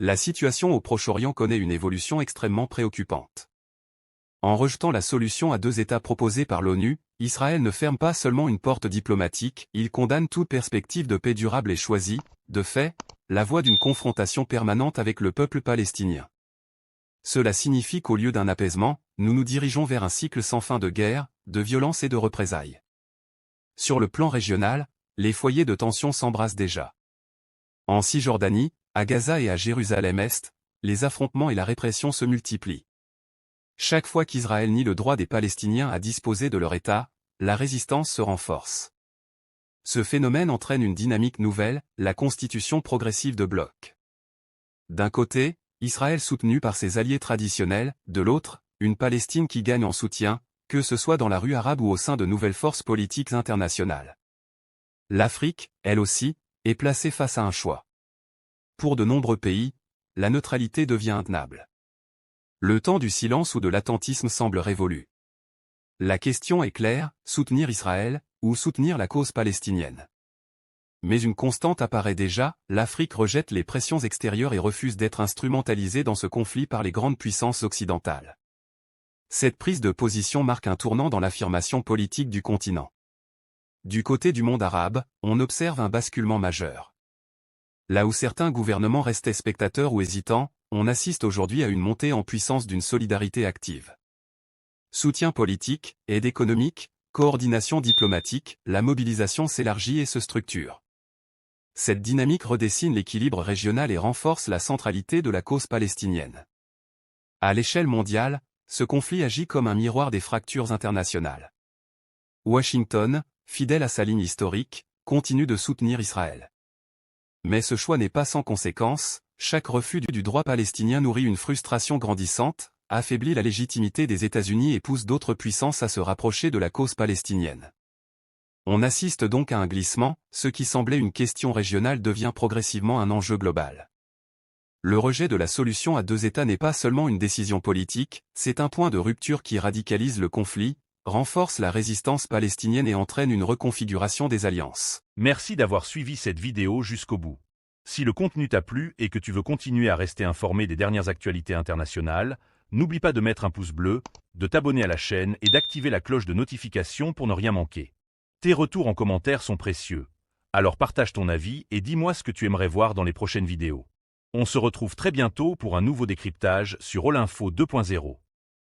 La situation au Proche-Orient connaît une évolution extrêmement préoccupante. En rejetant la solution à deux États proposée par l'ONU, Israël ne ferme pas seulement une porte diplomatique, il condamne toute perspective de paix durable et choisit, de fait, la voie d'une confrontation permanente avec le peuple palestinien. Cela signifie qu'au lieu d'un apaisement, nous nous dirigeons vers un cycle sans fin de guerre, de violence et de représailles. Sur le plan régional, les foyers de tension s'embrassent déjà. En Cisjordanie, à Gaza et à Jérusalem-Est, les affrontements et la répression se multiplient. Chaque fois qu'Israël nie le droit des Palestiniens à disposer de leur État, la résistance se renforce. Ce phénomène entraîne une dynamique nouvelle, la constitution progressive de blocs. D'un côté, Israël soutenu par ses alliés traditionnels, de l'autre, une Palestine qui gagne en soutien, que ce soit dans la rue arabe ou au sein de nouvelles forces politiques internationales. L'Afrique, elle aussi, est placée face à un choix. Pour de nombreux pays, la neutralité devient intenable. Le temps du silence ou de l'attentisme semble révolu. La question est claire, soutenir Israël, ou soutenir la cause palestinienne. Mais une constante apparaît déjà, l'Afrique rejette les pressions extérieures et refuse d'être instrumentalisée dans ce conflit par les grandes puissances occidentales. Cette prise de position marque un tournant dans l'affirmation politique du continent. Du côté du monde arabe, on observe un basculement majeur. Là où certains gouvernements restaient spectateurs ou hésitants, on assiste aujourd'hui à une montée en puissance d'une solidarité active. Soutien politique, aide économique, coordination diplomatique, la mobilisation s'élargit et se structure. Cette dynamique redessine l'équilibre régional et renforce la centralité de la cause palestinienne. À l'échelle mondiale, ce conflit agit comme un miroir des fractures internationales. Washington, fidèle à sa ligne historique, continue de soutenir Israël. Mais ce choix n'est pas sans conséquences, chaque refus du droit palestinien nourrit une frustration grandissante, affaiblit la légitimité des États-Unis et pousse d'autres puissances à se rapprocher de la cause palestinienne. On assiste donc à un glissement, ce qui semblait une question régionale devient progressivement un enjeu global. Le rejet de la solution à deux États n'est pas seulement une décision politique, c'est un point de rupture qui radicalise le conflit, renforce la résistance palestinienne et entraîne une reconfiguration des alliances. Merci d'avoir suivi cette vidéo jusqu'au bout. Si le contenu t'a plu et que tu veux continuer à rester informé des dernières actualités internationales, n'oublie pas de mettre un pouce bleu, de t'abonner à la chaîne et d'activer la cloche de notification pour ne rien manquer. Tes retours en commentaire sont précieux. Alors partage ton avis et dis-moi ce que tu aimerais voir dans les prochaines vidéos. On se retrouve très bientôt pour un nouveau décryptage sur All Info 2.0.